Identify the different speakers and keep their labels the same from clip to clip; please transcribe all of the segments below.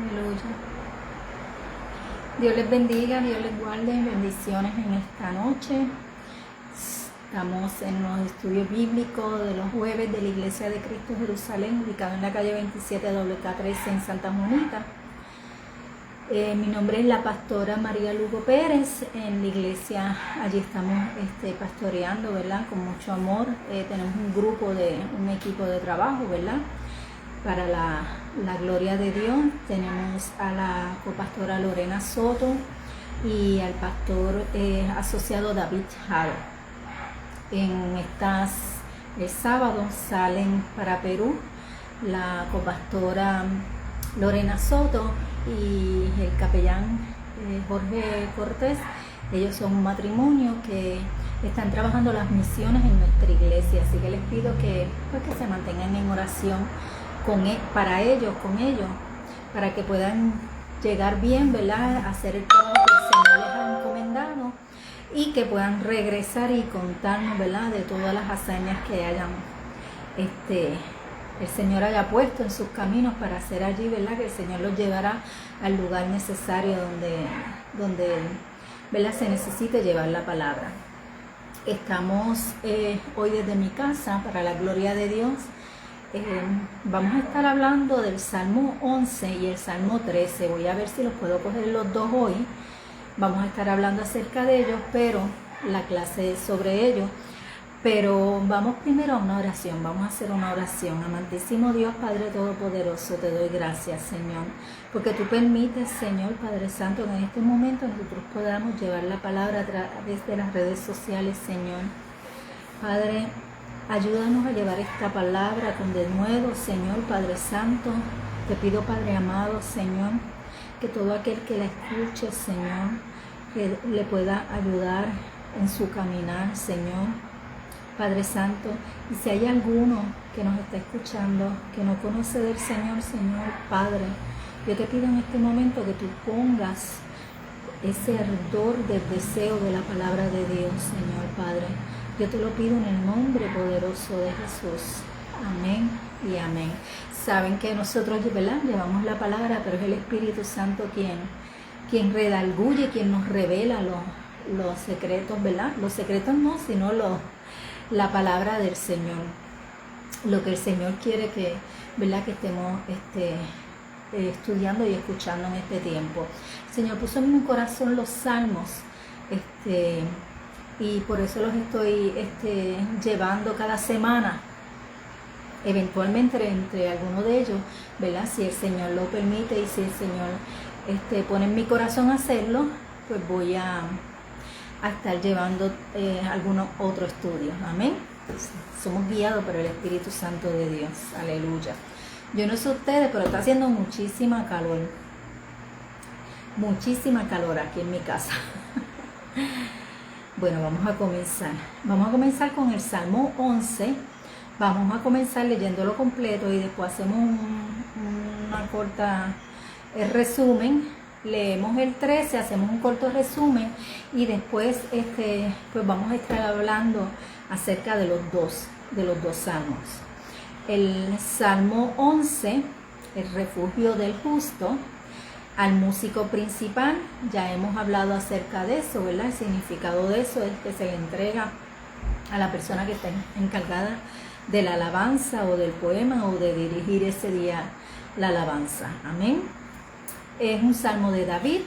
Speaker 1: Aleluya. Dios les bendiga, Dios les guarde, bendiciones en esta noche. Estamos en los estudios bíblicos de los jueves de la Iglesia de Cristo Jerusalén, ubicado en la calle 27 WK13 en Santa Juanita. Mi nombre es la pastora María Lugo Pérez. En la iglesia allí estamos pastoreando, ¿verdad? Con mucho amor. Tenemos un equipo de trabajo, ¿verdad? Para la gloria de Dios. Tenemos a la copastora Lorena Soto y al pastor asociado David Jaro. El sábado salen para Perú la copastora Lorena Soto y el capellán Jorge Cortés. Ellos son un matrimonio que están trabajando las misiones en nuestra iglesia, así que les pido que se mantengan en oración para ellos, para que puedan llegar bien, ¿verdad?, a hacer el trabajo que el Señor les ha encomendado y que puedan regresar y contarnos, ¿verdad?, de todas las hazañas que el Señor haya puesto en sus caminos para hacer allí, ¿verdad?, que el Señor los llevará al lugar necesario donde ¿verdad?, se necesite llevar la palabra. Estamos hoy desde mi casa, para la gloria de Dios. Vamos a estar hablando del Salmo 11 y el Salmo 13. Voy a ver si los puedo coger los dos hoy. Vamos a estar hablando acerca de ellos, pero la clase es sobre ellos. Pero vamos primero a una oración, vamos a hacer una oración. Amantísimo Dios, Padre Todopoderoso, te doy gracias, Señor, porque tú permites, Señor, Padre Santo, que en este momento nosotros podamos llevar la palabra a través de las redes sociales, Señor. Padre, ayúdanos a llevar esta palabra con denuedo, Señor, Padre Santo. Te pido, Padre amado, Señor, que todo aquel que la escuche, Señor, que le pueda ayudar en su caminar, Señor. Padre Santo, y si hay alguno que nos está escuchando, que no conoce del Señor, Padre, yo te pido en este momento que tú pongas ese ardor del deseo de la palabra de Dios, Señor, Padre. Yo te lo pido en el nombre poderoso de Jesús. Amén y amén. Saben que nosotros, ¿verdad?, llevamos la palabra, pero es el Espíritu Santo quien redarguye, quien nos revela los secretos, ¿verdad? Los secretos no, sino la palabra del Señor, lo que el Señor quiere que, ¿verdad?, que estemos estudiando y escuchando en este tiempo. El Señor puso en mi corazón los salmos, y por eso los estoy llevando cada semana, eventualmente entre algunos de ellos, ¿verdad?, si el Señor lo permite y si el Señor pone en mi corazón hacerlo, pues voy a estar llevando algunos otros estudios. Amén. Somos guiados por el Espíritu Santo de Dios. Aleluya. Yo no sé ustedes, pero está haciendo muchísima calor. Muchísima calor aquí en mi casa. Bueno, vamos a comenzar. Vamos a comenzar con el Salmo 11. Vamos a comenzar leyéndolo completo y después hacemos una corta resumen. Leemos el 13, hacemos un corto resumen y después pues vamos a estar hablando acerca de los dos salmos. El Salmo 11, el refugio del justo, al músico principal, ya hemos hablado acerca de eso, ¿verdad? El significado de eso es que se le entrega a la persona que está encargada de la alabanza o del poema o de dirigir ese día la alabanza. Amén. Es un salmo de David,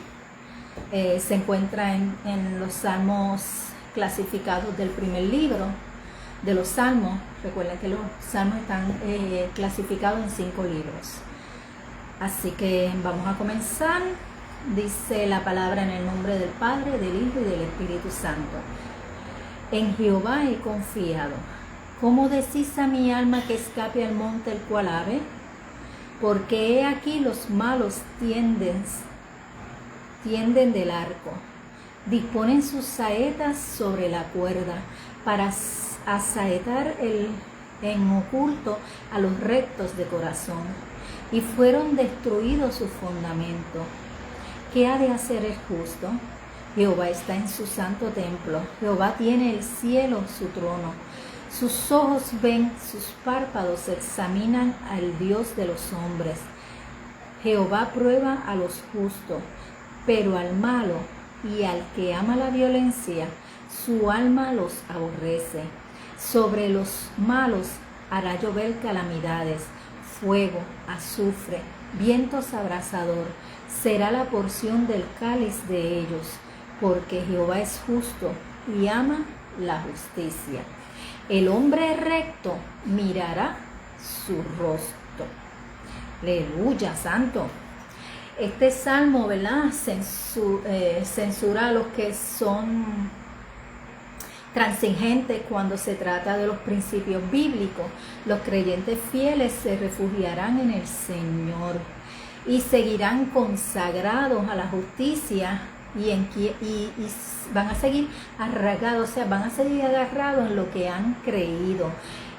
Speaker 1: se encuentra en los salmos clasificados del primer libro de los salmos. Recuerden que los salmos están clasificados en 5 libros. Así que vamos a comenzar. Dice la palabra: en el nombre del Padre, del Hijo y del Espíritu Santo. En Jehová he confiado. ¿Cómo decís a mi alma que escape al monte el cual ave? Porque he aquí los malos tienden del arco, disponen sus saetas sobre la cuerda para asaetar en oculto a los rectos de corazón, y fueron destruidos sus fundamentos. ¿Qué ha de hacer el justo? Jehová está en su santo templo, Jehová tiene el cielo su trono. Sus ojos ven, sus párpados examinan al Dios de los hombres. Jehová prueba a los justos, pero al malo y al que ama la violencia, su alma los aborrece. Sobre los malos hará llover calamidades, fuego, azufre, vientos abrasador. Será la porción del cáliz de ellos, porque Jehová es justo y ama la justicia. El hombre recto mirará su rostro. Aleluya, santo. Este salmo, ¿verdad? Censura a los que son transigentes cuando se trata de los principios bíblicos. Los creyentes fieles se refugiarán en el Señor y seguirán consagrados a la justicia y van a seguir arraigados, o sea, van a seguir agarrados en lo que han creído,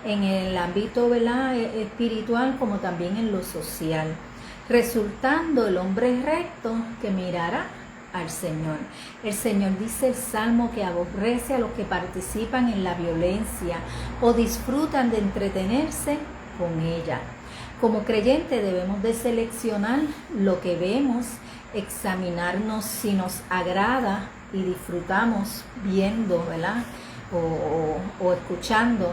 Speaker 1: en el ámbito, ¿verdad?, espiritual como también en lo social, resultando el hombre recto que mirará al Señor. El Señor, dice el Salmo, que aborrece a los que participan en la violencia o disfrutan de entretenerse con ella. Como creyentes debemos de seleccionar lo que vemos, examinarnos si nos agrada y disfrutamos viendo, ¿verdad?, o escuchando.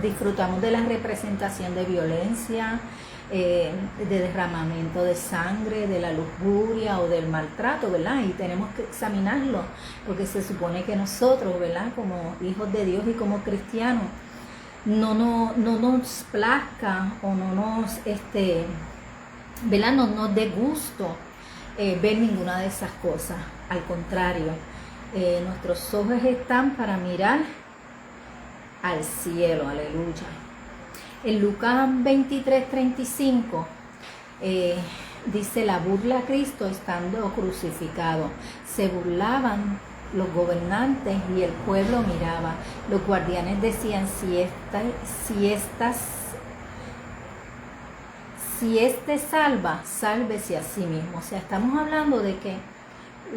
Speaker 1: Disfrutamos de la representación de violencia, de derramamiento de sangre, de la lujuria o del maltrato, ¿verdad? Y tenemos que examinarlo, porque se supone que nosotros, ¿verdad?, como hijos de Dios y como cristianos, no nos plazca o no nos, ¿verdad?, no nos dé gusto ver ninguna de esas cosas. Al contrario, nuestros ojos están para mirar al cielo. Aleluya. En Lucas 23:35 dice: la burla a Cristo estando crucificado. Se burlaban los gobernantes y el pueblo miraba. Los guardianes decían: si este salva, sálvese a sí mismo. O sea, estamos hablando de que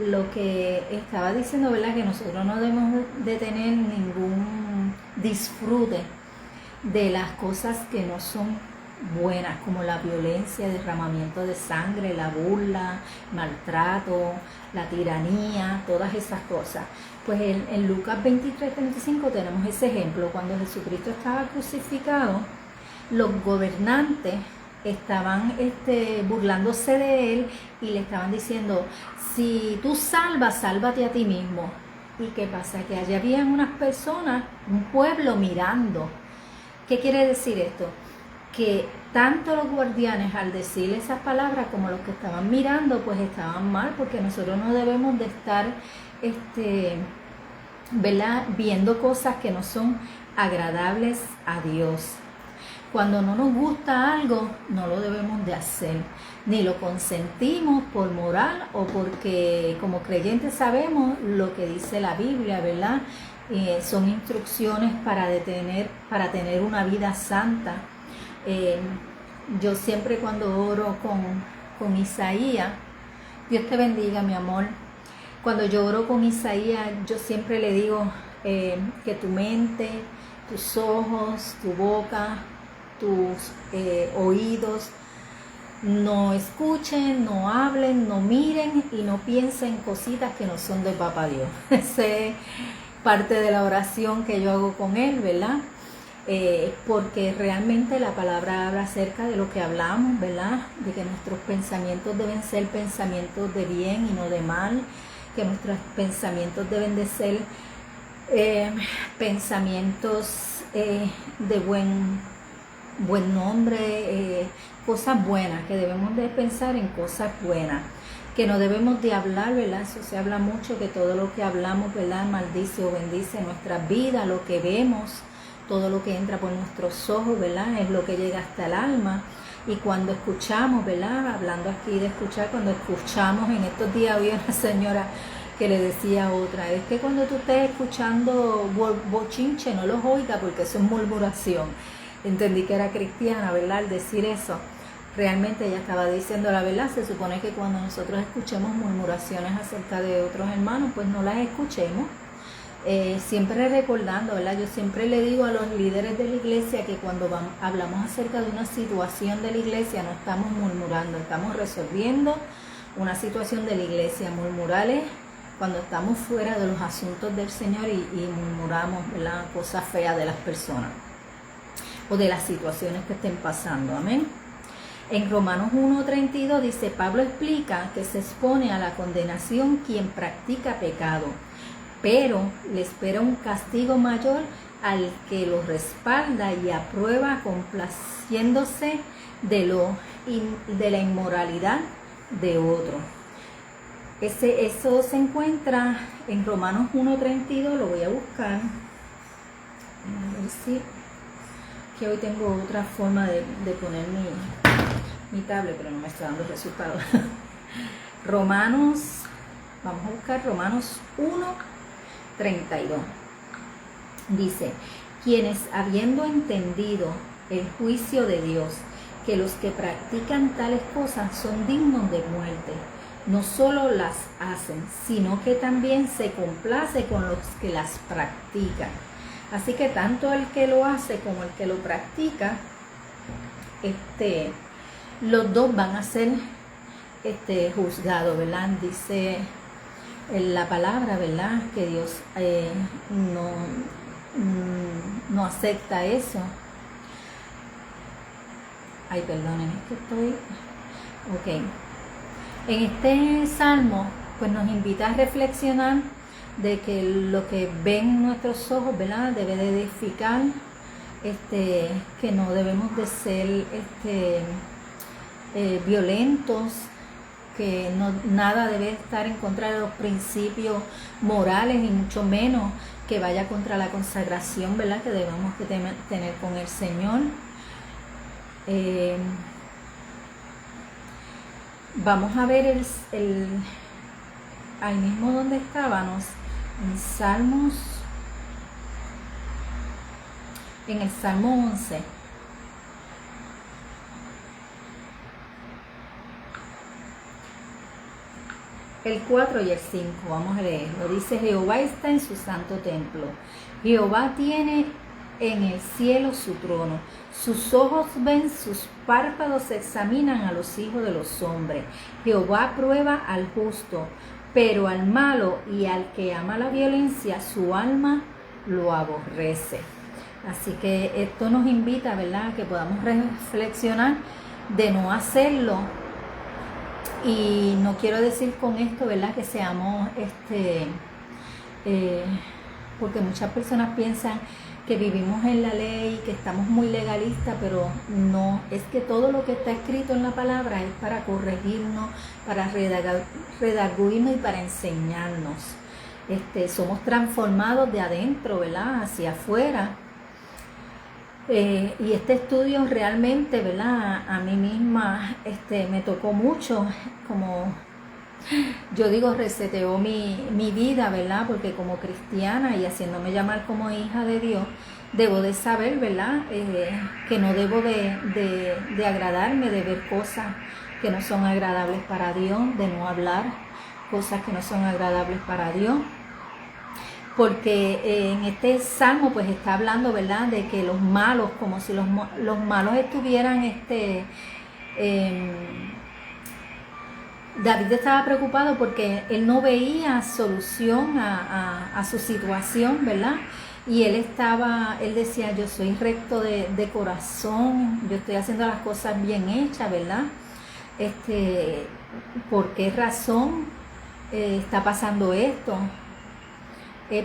Speaker 1: lo que estaba diciendo, ¿verdad?, que nosotros no debemos de tener ningún disfrute de las cosas que no son buenas, como la violencia, derramamiento de sangre, la burla, maltrato, la tiranía, todas esas cosas. Pues en Lucas 23:35 tenemos ese ejemplo. Cuando Jesucristo estaba crucificado, los gobernantes estaban burlándose de él y le estaban diciendo: si tú salvas, sálvate a ti mismo. ¿Y qué pasa? Que allí habían unas personas, un pueblo mirando. ¿Qué quiere decir esto? Que tanto los guardianes, al decir esas palabras, como los que estaban mirando, pues estaban mal, porque nosotros no debemos de estar ¿verdad?, viendo cosas que no son agradables a Dios. Cuando no nos gusta algo, no lo debemos de hacer, ni lo consentimos por moral o porque como creyentes sabemos lo que dice la Biblia, ¿verdad? Son instrucciones para tener una vida santa. Yo siempre cuando oro con Isaías, Dios te bendiga, mi amor. Cuando yo oro con Isaías, yo siempre le digo que tu mente, tus ojos, tu boca, tus oídos no escuchen, no hablen, no miren y no piensen cositas que no son de Papá Dios. Esa es parte de la oración que yo hago con él, ¿verdad? Porque realmente la palabra habla acerca de lo que hablamos, ¿verdad? De que nuestros pensamientos deben ser pensamientos de bien y no de mal, que nuestros pensamientos deben de ser pensamientos de buen nombre, cosas buenas, que debemos de pensar en cosas buenas, que no debemos de hablar, ¿verdad? Eso se habla mucho, que todo lo que hablamos, ¿verdad?, maldice o bendice nuestra vida, lo que vemos, todo lo que entra por nuestros ojos, ¿verdad?, es lo que llega hasta el alma. Y cuando escuchamos, ¿verdad?, hablando aquí de escuchar, cuando escuchamos, en estos días había una señora que le decía a otra: es que cuando tú estés escuchando bochinche, no los oiga porque eso es murmuración. Entendí que era cristiana, ¿verdad?, al decir eso. Realmente ella estaba diciendo la verdad. Se supone que cuando nosotros escuchemos murmuraciones acerca de otros hermanos, pues no las escuchemos. siempre recordando, ¿verdad? Yo siempre le digo a los líderes de la iglesia que cuando hablamos acerca de una situación de la iglesia no estamos murmurando, estamos resolviendo una situación de la iglesia. Murmurar es cuando estamos fuera de los asuntos del Señor y murmuramos, ¿verdad?, cosas feas de las personas o de las situaciones que estén pasando. Amén. En Romanos 1:32 dice, Pablo explica que se expone a la condenación quien practica pecado, pero le espera un castigo mayor al que lo respalda y aprueba complaciéndose de la inmoralidad de otro. Eso se encuentra en Romanos 1:32, lo voy a buscar. A ver si que hoy tengo otra forma de poner mi tablet, pero no me está dando resultados. Vamos a buscar Romanos 1:32. Dice, quienes habiendo entendido el juicio de Dios, que los que practican tales cosas son dignos de muerte, no solo las hacen, sino que también se complace con los que las practican. Así que tanto el que lo hace como el que lo practica, los dos van a ser juzgados, ¿verdad? Dice la palabra, ¿verdad?, que Dios no acepta eso. Ay, perdonen, es que estoy... Ok. En este salmo, pues nos invita a reflexionar de que lo que ven nuestros ojos, ¿verdad?, debe de edificar, que no debemos de ser violentos, que nada debe estar en contra de los principios morales, ni mucho menos que vaya contra la consagración, ¿verdad?, que debemos que tener con el Señor. Vamos a ver ahí mismo donde estábamos, en el Salmo 11. El 4 y el 5, vamos a leerlo. Dice, Jehová está en su santo templo. Jehová tiene en el cielo su trono. Sus ojos ven, sus párpados examinan a los hijos de los hombres. Jehová prueba al justo, pero al malo y al que ama la violencia, su alma lo aborrece. Así que esto nos invita, ¿verdad?, a que podamos reflexionar de no hacerlo. Y no quiero decir con esto, ¿verdad?, que seamos, porque muchas personas piensan que vivimos en la ley, que estamos muy legalistas, pero no, es que todo lo que está escrito en la palabra es para corregirnos, para redarguirnos y para enseñarnos. Somos transformados de adentro, ¿verdad?, hacia afuera. Y este estudio realmente, ¿verdad?, a mí misma me tocó mucho, como yo digo, reseteó mi vida, ¿verdad?, porque como cristiana y haciéndome llamar como hija de Dios, debo de saber, ¿verdad?, que no debo de agradarme de ver cosas que no son agradables para Dios, de no hablar cosas que no son agradables para Dios. Porque en este salmo pues está hablando, ¿verdad?, de que los malos, como si los malos estuvieran, David estaba preocupado porque él no veía solución a su situación, ¿verdad? Y él decía, yo soy recto de corazón, yo estoy haciendo las cosas bien hechas, ¿verdad? ¿Por qué razón está pasando esto?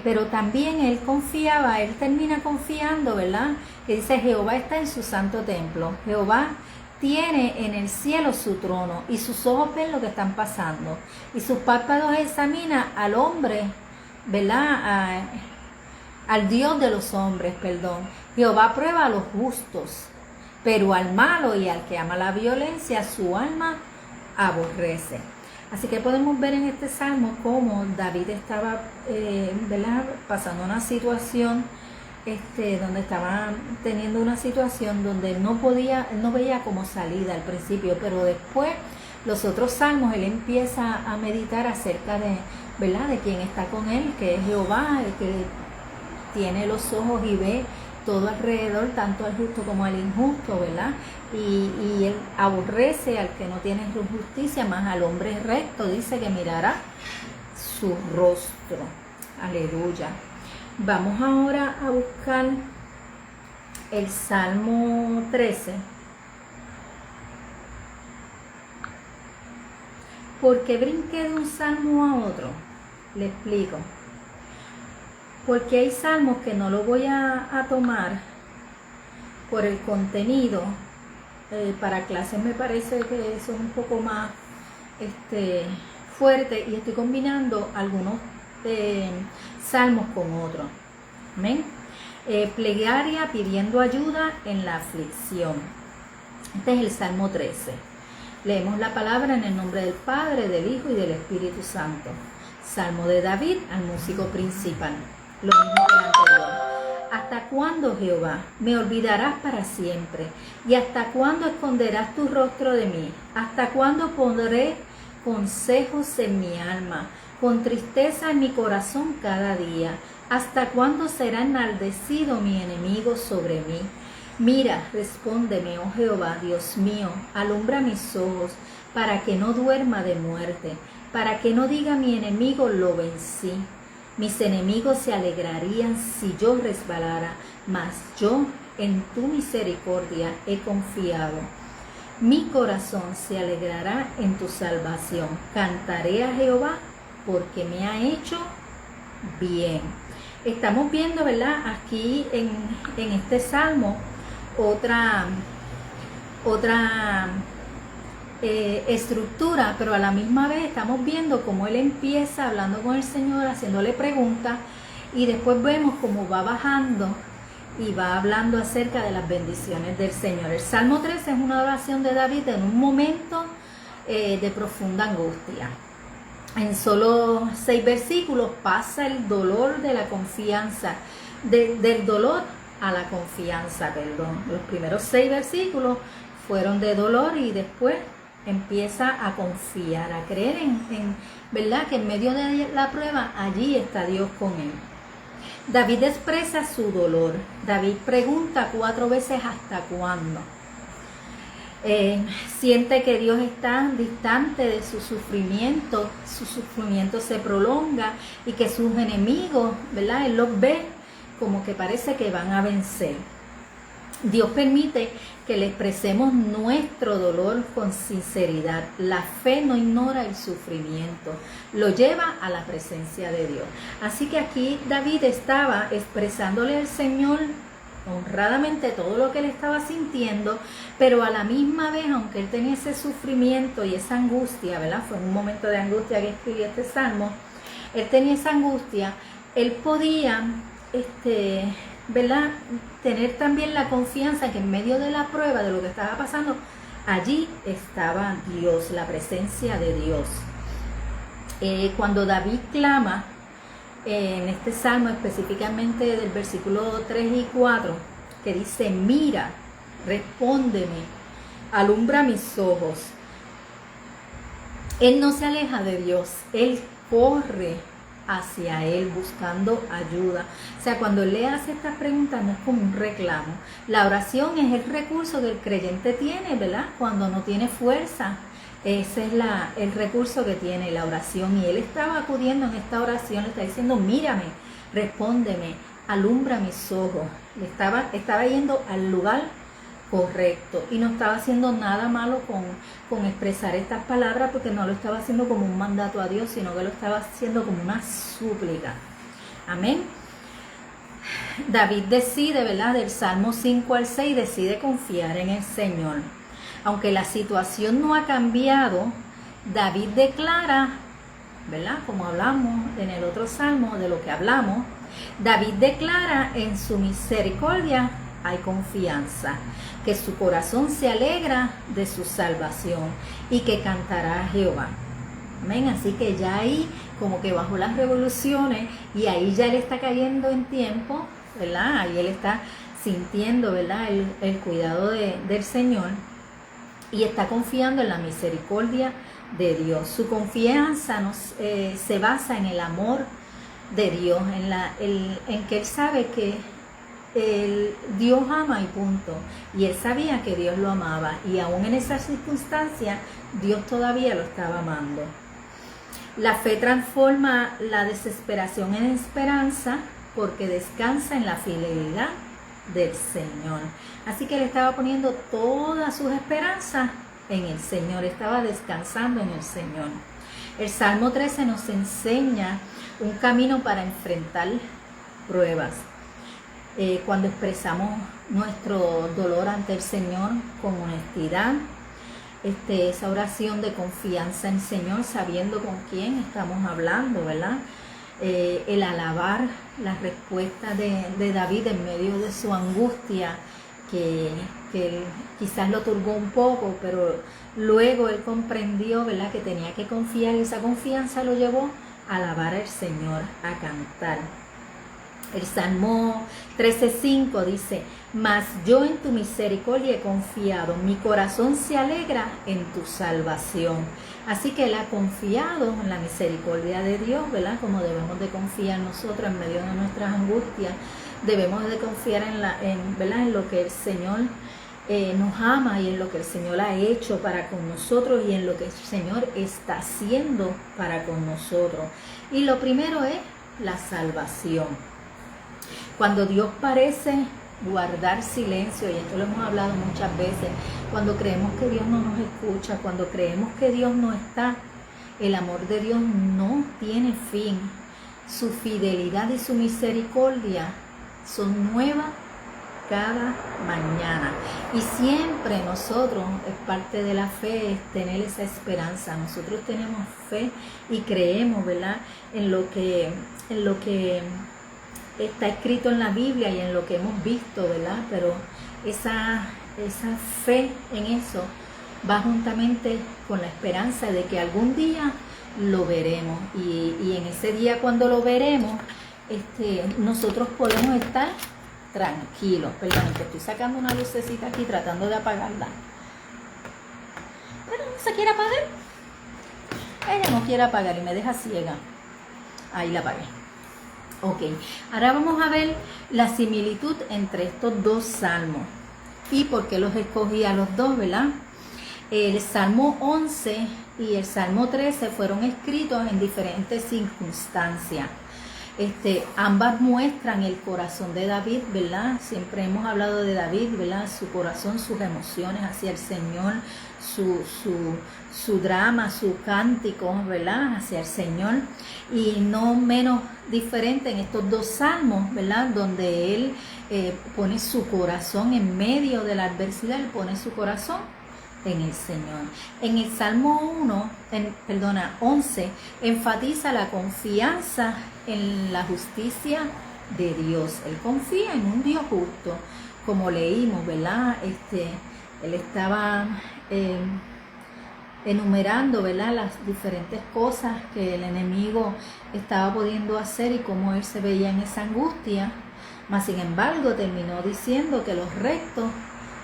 Speaker 1: Pero también él termina confiando, ¿verdad?, que dice, Jehová está en su santo templo. Jehová tiene en el cielo su trono y sus ojos ven lo que están pasando y sus párpados examinan al hombre, ¿verdad?, al Dios de los hombres, perdón. Jehová prueba a los justos, pero al malo y al que ama la violencia, su alma aborrece. Así que podemos ver en este salmo cómo David estaba, ¿verdad?, pasando una situación, donde estaba teniendo una situación donde no veía como salida al principio, pero después los otros salmos él empieza a meditar acerca ¿verdad? De quien está con él, que es Jehová, el que tiene los ojos y ve todo alrededor, tanto al justo como al injusto, ¿verdad? Y él aborrece al que no tiene justicia, más al hombre recto, dice que mirará su rostro. Aleluya. Vamos ahora a buscar el Salmo 13. ¿Por qué brinqué de un salmo a otro? Le explico. Porque hay salmos que no lo voy a tomar por el contenido. Para clases me parece que son un poco más fuertes y estoy combinando algunos salmos con otros. Amén. Plegaria pidiendo ayuda en la aflicción. Este es el Salmo 13. Leemos la palabra en el nombre del Padre, del Hijo y del Espíritu Santo. Salmo de David al músico principal. Lo mismo que el anterior. ¿Hasta cuándo, Jehová, me olvidarás para siempre? ¿Y hasta cuándo esconderás tu rostro de mí? ¿Hasta cuándo pondré consejos en mi alma, con tristeza en mi corazón cada día? ¿Hasta cuándo será enaltecido mi enemigo sobre mí? Mira, respóndeme, oh Jehová, Dios mío, alumbra mis ojos, para que no duerma de muerte, para que no diga mi enemigo, lo vencí. Mis enemigos se alegrarían si yo resbalara, mas yo en tu misericordia he confiado. Mi corazón se alegrará en tu salvación. Cantaré a Jehová porque me ha hecho bien. Estamos viendo, ¿verdad? Aquí en este salmo otra estructura, pero a la misma vez estamos viendo cómo él empieza hablando con el Señor, haciéndole preguntas, y después vemos cómo va bajando y va hablando acerca de las bendiciones del Señor. El Salmo 13 es una oración de David en un momento de profunda angustia. En solo 6 versículos pasa el dolor de la confianza, del dolor a la confianza, perdón. Los primeros 6 versículos fueron de dolor y después empieza a confiar, a creer en ¿verdad? Que en medio de la prueba, allí está Dios con él. David expresa su dolor. David pregunta 4 veces ¿hasta cuándo? Siente que Dios está distante de su sufrimiento se prolonga y que sus enemigos, ¿verdad? Él los ve como que parece que van a vencer. Dios permite que le expresemos nuestro dolor con sinceridad. La fe no ignora el sufrimiento, lo lleva a la presencia de Dios. Así que aquí David estaba expresándole al Señor honradamente todo lo que él estaba sintiendo, pero a la misma vez, aunque él tenía ese sufrimiento y esa angustia, ¿verdad? Fue en un momento de angustia que escribió este salmo. Él tenía esa angustia, él podía, ¿verdad? Tener también la confianza que en medio de la prueba, de lo que estaba pasando, allí estaba Dios, la presencia de Dios. Cuando David clama, en este salmo específicamente del versículo 3 y 4, que dice, mira, respóndeme, alumbra mis ojos. Él no se aleja de Dios, él corre hacia él buscando ayuda. O sea, cuando él le hace estas preguntas no es como un reclamo. La oración es el recurso que el creyente tiene, ¿verdad? Cuando no tiene fuerza. Ese es el recurso que tiene la oración, y él estaba acudiendo en esta oración, le está diciendo, mírame, respóndeme, alumbra mis ojos. Le estaba yendo al lugar correcto y no estaba haciendo nada malo con expresar estas palabras, porque no lo estaba haciendo como un mandato a Dios, sino que lo estaba haciendo como una súplica. Amén. David decide, ¿verdad? Del Salmo 5 al 6, decide confiar en el Señor. Aunque la situación no ha cambiado, David declara, ¿verdad? Como hablamos en el otro salmo de lo que hablamos, David declara en su misericordia hay confianza, que su corazón se alegra de su salvación y que cantará a Jehová. Amén. Así que ya ahí como que bajó las revoluciones y ahí ya él está cayendo en tiempo, ¿verdad? Ahí él está sintiendo, ¿verdad? El cuidado del Señor. y está confiando en la misericordia de Dios. Su confianza se basa en el amor de Dios, en que él sabe que Dios ama y punto. Y él sabía que Dios lo amaba, y aún en esas circunstancias Dios todavía lo estaba amando. La fe transforma la desesperación en esperanza porque descansa en la fidelidad del Señor. Así que él estaba poniendo todas sus esperanzas en el Señor, estaba descansando en el Señor. El Salmo 13 nos enseña un camino para enfrentar pruebas. Cuando expresamos nuestro dolor ante el Señor con honestidad, esa oración de confianza en el Señor, sabiendo con quién estamos hablando, ¿verdad? El alabar la respuesta de David en medio de su angustia, que quizás lo turbó un poco, pero luego él comprendió, ¿verdad?, que tenía que confiar, y esa confianza lo llevó a alabar al Señor, a cantar. El Salmo 13:5 dice: mas yo en tu misericordia he confiado, mi corazón se alegra en tu salvación. Así que él ha confiado en la misericordia de Dios, ¿verdad? Como debemos de confiar nosotros en medio de nuestras angustias. Debemos de confiar ¿verdad?, en lo que el Señor nos ama, y en lo que el Señor ha hecho para con nosotros, y en lo que el Señor está haciendo para con nosotros. Y lo primero es la salvación. Cuando Dios parece guardar silencio, y esto lo hemos hablado muchas veces, cuando creemos que Dios no nos escucha, cuando creemos que Dios no está, el amor de Dios no tiene fin. Su fidelidad y su misericordia son nuevas cada mañana, y siempre nosotros, es parte de la fe, es tener esa esperanza. Nosotros tenemos fe y creemos, ¿verdad?, en lo que está escrito en la Biblia y en lo que hemos visto, ¿verdad? Pero esa fe en eso va juntamente con la esperanza de que algún día lo veremos, y en ese día, cuando lo veremos, nosotros podemos estar tranquilos. Perdón, que estoy sacando una lucecita aquí tratando de apagarla, pero no se quiere apagar. Ella no quiere apagar y me deja ciega. Ahí la apagué. Ok, ahora vamos a ver la similitud entre estos dos salmos y por qué los escogí a los dos, ¿verdad? El Salmo 11 y el Salmo 13 fueron escritos en diferentes circunstancias. Ambas muestran el corazón de David, ¿verdad? Siempre hemos hablado de David, ¿verdad? Su corazón, sus emociones hacia el Señor, su drama, su cántico, ¿verdad?, hacia el Señor. Y no menos diferente en estos dos salmos, ¿verdad?, donde él pone su corazón en medio de la adversidad, él pone su corazón en el Señor. En el Salmo 11 enfatiza la confianza en la justicia de Dios. Él confía en un Dios justo, como leímos, ¿verdad? Él estaba enumerando, ¿verdad?, las diferentes cosas que el enemigo estaba pudiendo hacer y cómo él se veía en esa angustia. Mas sin embargo terminó diciendo que los rectos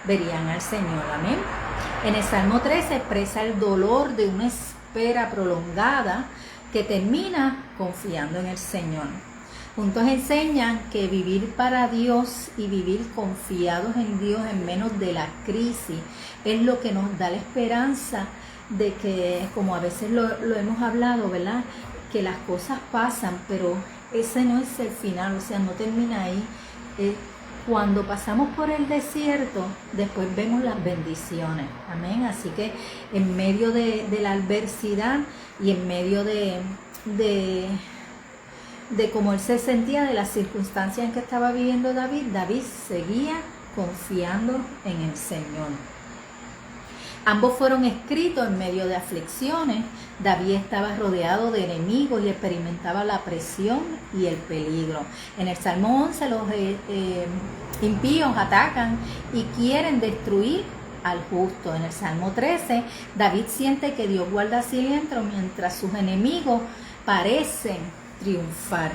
Speaker 1: verían al Señor. Amén. En el Salmo 13 expresa el dolor de una espera prolongada que termina confiando en el Señor. Juntos enseñan que vivir para Dios y vivir confiados en Dios en menos de la crisis es lo que nos da la esperanza de que, como a veces lo hemos hablado, ¿verdad?, que las cosas pasan, pero ese no es el final, o sea, no termina ahí. Cuando pasamos por el desierto, después vemos las bendiciones. Amén. Así que en medio de la adversidad y en medio de cómo él se sentía, de las circunstancias en que estaba viviendo David seguía confiando en el Señor. Ambos fueron escritos en medio de aflicciones. David estaba rodeado de enemigos y experimentaba la presión y el peligro. En el Salmo 11 los impíos atacan y quieren destruir al justo. En el Salmo 13 David siente que Dios guarda silencio mientras sus enemigos parecen triunfar.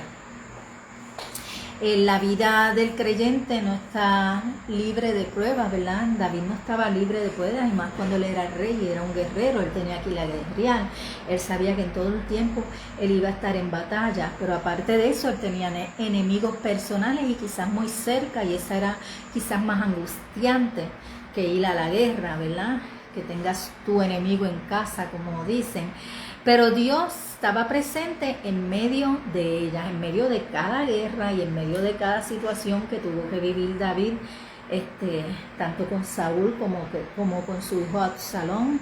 Speaker 1: La vida del creyente no está libre de pruebas, ¿verdad? David no estaba libre de pruebas, y más cuando él era rey y era un guerrero, él tenía que ir a guerrear, él sabía que en todo el tiempo él iba a estar en batalla, pero aparte de eso él tenía enemigos personales y quizás muy cerca, y esa era quizás más angustiante que ir a la guerra, ¿verdad? Que tengas tu enemigo en casa, como dicen. Pero Dios estaba presente en medio de ellas, en medio de cada guerra y en medio de cada situación que tuvo que vivir David, tanto con Saúl como con su hijo Absalón,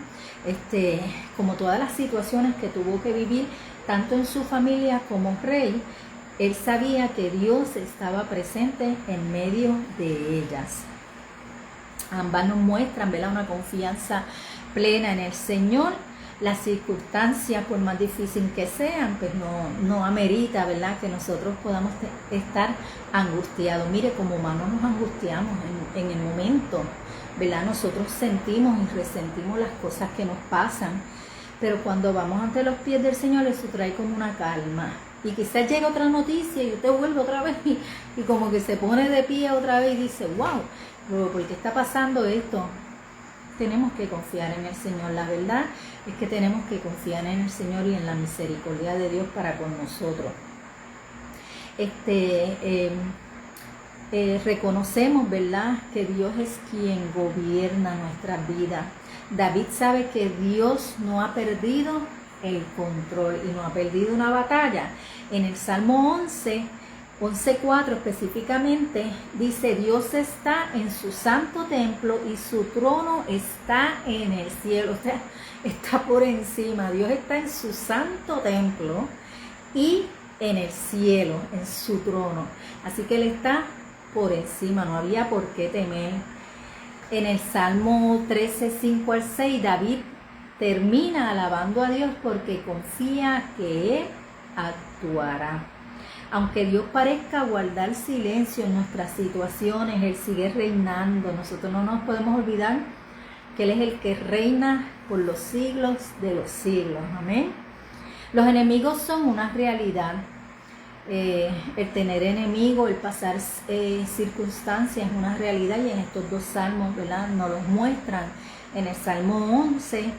Speaker 1: como todas las situaciones que tuvo que vivir, tanto en su familia como rey. Él sabía que Dios estaba presente en medio de ellas. Ambas nos muestran, ¿verdad?, una confianza plena en el Señor. Las circunstancias, por más difíciles que sean, pues no amerita, ¿verdad?, que nosotros podamos estar angustiados. Mire, como humanos nos angustiamos en el momento, ¿verdad? Nosotros sentimos y resentimos las cosas que nos pasan, pero cuando vamos ante los pies del Señor, eso trae como una calma. Y quizás llega otra noticia y usted vuelve otra vez y como que se pone de pie otra vez y dice, wow, ¿por qué está pasando esto? Tenemos que confiar en el Señor. La verdad es que tenemos que confiar en el Señor y en la misericordia de Dios para con nosotros. Reconocemos, ¿verdad?, que Dios es quien gobierna nuestras vidas. David sabe que Dios no ha perdido el control y no ha perdido una batalla. En el Salmo 11:4 específicamente, dice: Dios está en su santo templo y su trono está en el cielo. O sea, está por encima. Dios está en su santo templo y en el cielo, en su trono. Así que Él está por encima, no había por qué temer. En el Salmo 13:5-6, David termina alabando a Dios porque confía que Él actuará. Aunque Dios parezca guardar silencio en nuestras situaciones, Él sigue reinando. Nosotros no nos podemos olvidar que Él es el que reina por los siglos de los siglos. Amén. Los enemigos son una realidad. El tener enemigos, el pasar circunstancias es una realidad, y en estos dos salmos, ¿verdad?, nos los muestran. En el Salmo 11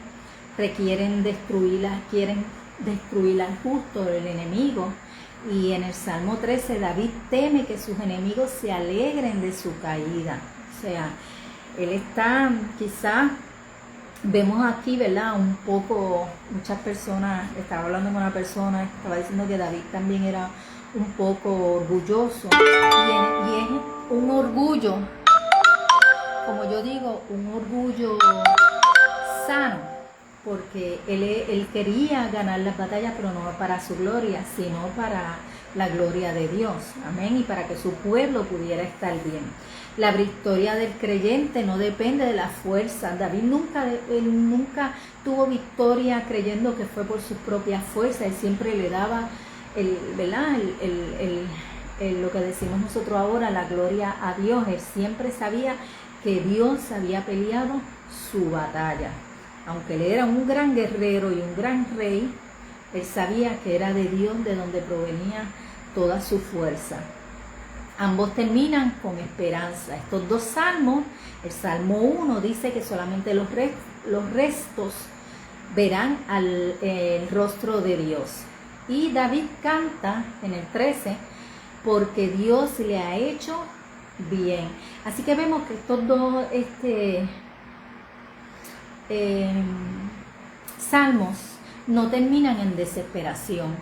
Speaker 1: quieren destruir al justo, el enemigo. Y en el Salmo 13, David teme que sus enemigos se alegren de su caída. O sea, él está, quizás, vemos aquí, ¿verdad?, un poco, muchas personas, estaba hablando con una persona, estaba diciendo que David también era un poco orgulloso. Y es un orgullo, como yo digo, un orgullo sano. Porque él quería ganar las batallas, pero no para su gloria, sino para la gloria de Dios. Amén. Y para que su pueblo pudiera estar bien. La victoria del creyente no depende de la fuerza. David nunca tuvo victoria creyendo que fue por sus propias fuerzas. Él siempre le daba lo que decimos nosotros ahora, la gloria a Dios. Él siempre sabía que Dios había peleado su batalla. Aunque él era un gran guerrero y un gran rey, él sabía que era de Dios de donde provenía toda su fuerza. Ambos terminan con esperanza. Estos dos salmos, el Salmo 1 dice que solamente los restos verán el rostro de Dios. Y David canta en el 13, porque Dios le ha hecho bien. Así que vemos que estos dos salmos no terminan en desesperación.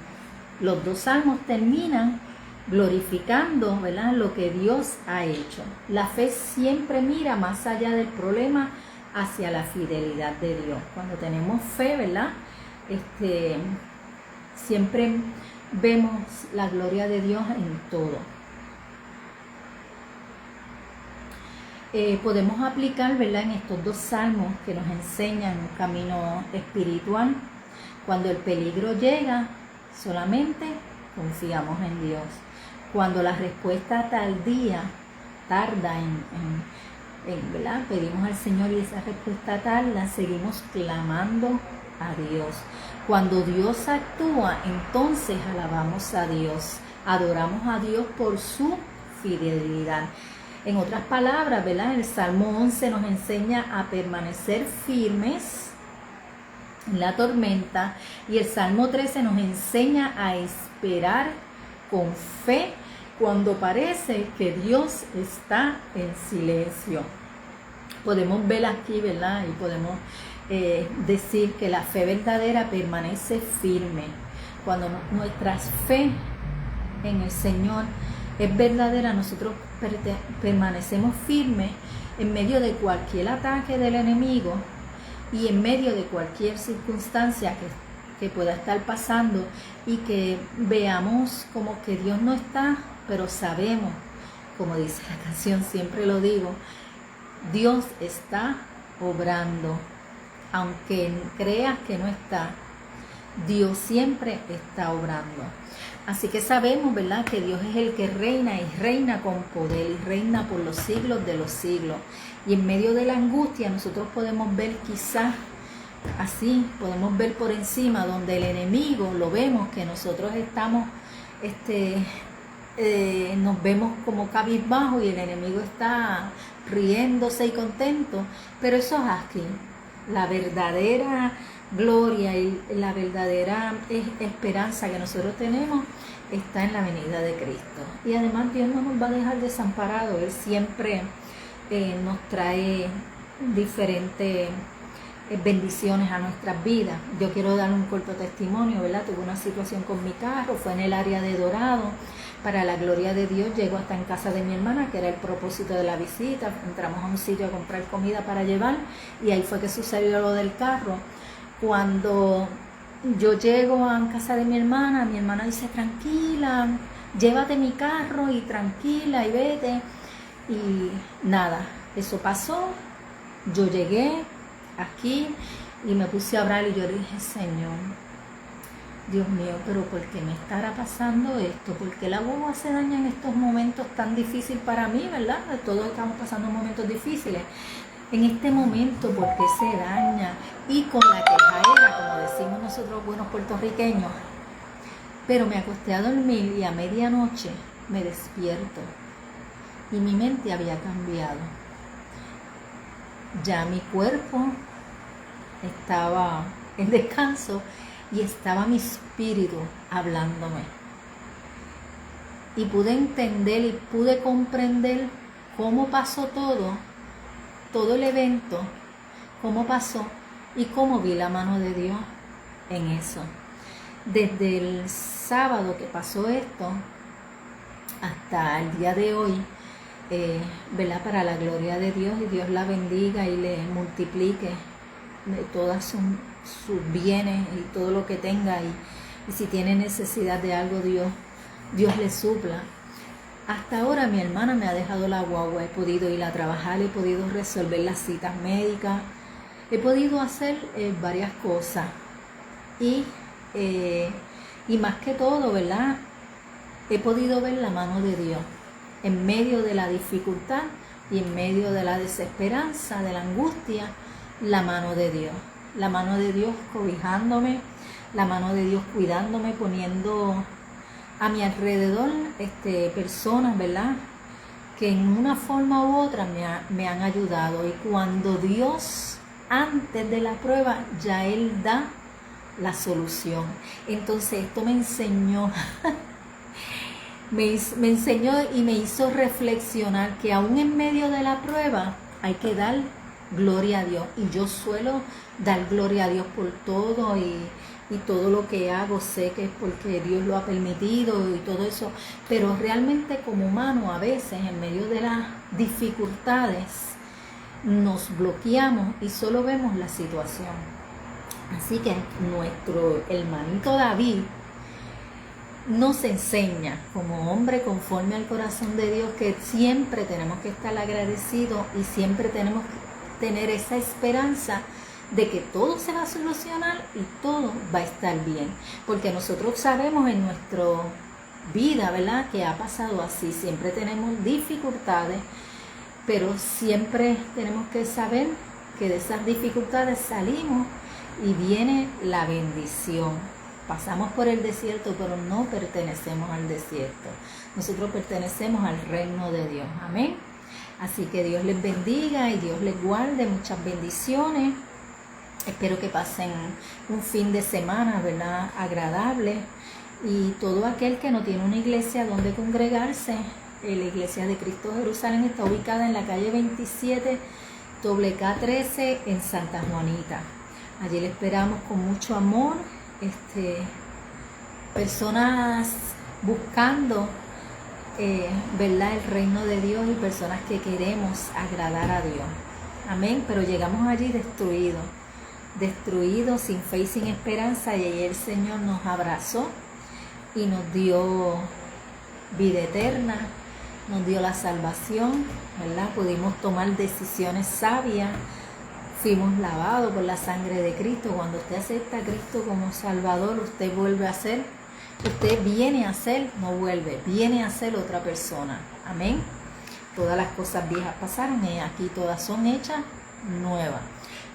Speaker 1: Los dos salmos terminan glorificando, ¿verdad?, lo que Dios ha hecho. La fe siempre mira más allá del problema hacia la fidelidad de Dios. Cuando tenemos fe, ¿verdad?, siempre vemos la gloria de Dios en todo. Podemos aplicar, ¿verdad?, en estos dos salmos que nos enseñan un camino espiritual. Cuando el peligro llega, solamente confiamos en Dios. Cuando la respuesta tarda ¿verdad?, pedimos al Señor y esa respuesta tarda, seguimos clamando a Dios. Cuando Dios actúa, entonces alabamos a Dios. Adoramos a Dios por su fidelidad. En otras palabras, ¿verdad? El Salmo 11 nos enseña a permanecer firmes en la tormenta y el Salmo 13 nos enseña a esperar con fe cuando parece que Dios está en silencio. Podemos ver aquí, ¿verdad? Y podemos decir que la fe verdadera permanece firme. Cuando nuestra fe en el Señor es verdadera, nosotros permanecemos firmes en medio de cualquier ataque del enemigo y en medio de cualquier circunstancia que pueda estar pasando y que veamos como que Dios no está, pero sabemos, como dice la canción, siempre lo digo, Dios está obrando. Aunque creas que no está, Dios siempre está obrando. Así que sabemos, ¿verdad?, que Dios es el que reina y reina con poder y reina por los siglos de los siglos. Y en medio de la angustia nosotros podemos ver quizás así, podemos ver por encima donde el enemigo lo vemos que nosotros estamos, nos vemos como cabizbajos y el enemigo está riéndose y contento, pero eso es aquí. La verdadera gloria y la verdadera esperanza que nosotros tenemos está en la venida de Cristo. Y además Dios no nos va a dejar desamparados. Él siempre nos trae diferentes bendiciones a nuestras vidas. Yo quiero dar un corto testimonio, ¿verdad? Tuve una situación con mi carro, fue en el área de Dorado. Para la gloria de Dios, llego hasta en casa de mi hermana, que era el propósito de la visita. Entramos a un sitio a comprar comida para llevar y ahí fue que sucedió lo del carro. Cuando yo llego a casa de mi hermana dice, tranquila, llévate mi carro y tranquila y vete. Y nada, eso pasó. Yo llegué aquí y me puse a orar y yo dije, Señor, Dios mío, pero ¿por qué me estará pasando esto? ¿Por qué la guagua se daña en estos momentos tan difíciles para mí, verdad? Todos estamos pasando momentos difíciles. En este momento, ¿por qué se daña? Y con la quejaera, como decimos nosotros buenos puertorriqueños. Pero me acosté a dormir y a medianoche me despierto. Y mi mente había cambiado. Ya mi cuerpo estaba en descanso y estaba mi espíritu hablándome. Y pude entender y pude comprender cómo pasó todo el evento, cómo pasó y cómo vi la mano de Dios en eso. Desde el sábado que pasó esto hasta el día de hoy, ¿verdad? Para la gloria de Dios, y Dios la bendiga y le multiplique todas sus bienes y todo lo que tenga, y si tiene necesidad de algo, Dios le supla. Hasta ahora mi hermana me ha dejado la guagua, he podido ir a trabajar, he podido resolver las citas médicas, he podido hacer varias cosas y más que todo, ¿verdad?, he podido ver la mano de Dios en medio de la dificultad y en medio de la desesperanza, de la angustia, la mano de Dios cobijándome, la mano de Dios cuidándome, poniendo a mi alrededor personas, ¿verdad?, que en una forma u otra me han ayudado. Y cuando Dios, antes de la prueba, ya Él da la solución. Entonces esto me enseñó, me enseñó y me hizo reflexionar que aún en medio de la prueba hay que dar gloria a Dios. Y yo suelo dar gloria a Dios por todo y todo lo que hago, sé que es porque Dios lo ha permitido y todo eso, pero realmente como humano a veces en medio de las dificultades nos bloqueamos y solo vemos la situación. Así que nuestro hermanito David nos enseña como hombre conforme al corazón de Dios que siempre tenemos que estar agradecidos y siempre tenemos que tener esa esperanza de que todo se va a solucionar y todo va a estar bien, porque nosotros sabemos en nuestra vida, ¿verdad?, que ha pasado así. Siempre tenemos dificultades, pero siempre tenemos que saber que de esas dificultades salimos y viene la bendición. Pasamos por el desierto, pero no pertenecemos al desierto. Nosotros pertenecemos al reino de Dios. Amén. Así que Dios les bendiga y Dios les guarde. Muchas bendiciones. Espero que pasen un fin de semana, ¿verdad?, agradable. Y todo aquel que no tiene una iglesia donde congregarse, la Iglesia de Cristo Jerusalén está ubicada en la calle 27, WK13, en Santa Juanita. Allí le esperamos con mucho amor. Personas buscando, ¿verdad?, el reino de Dios y personas que queremos agradar a Dios. Amén. Pero llegamos allí destruidos, sin fe y sin esperanza, y ahí el Señor nos abrazó y nos dio vida eterna, nos dio la salvación, ¿verdad? Pudimos tomar decisiones sabias, fuimos lavados por la sangre de Cristo. Cuando usted acepta a Cristo como Salvador, usted vuelve a ser, usted viene a ser, no vuelve, viene a ser otra persona. Amén. Todas las cosas viejas pasaron y aquí todas son hechas nuevas.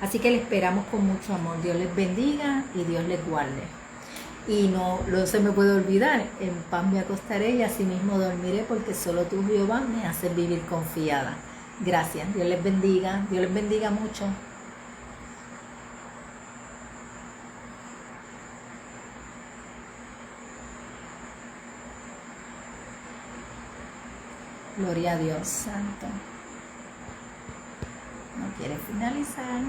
Speaker 1: Así que le esperamos con mucho amor. Dios les bendiga y Dios les guarde. Y no se me puede olvidar, en paz me acostaré y así mismo dormiré, porque solo tú, Jehová, me haces vivir confiada. Gracias. Dios les bendiga mucho. Gloria a Dios Santo. No quiere finalizar.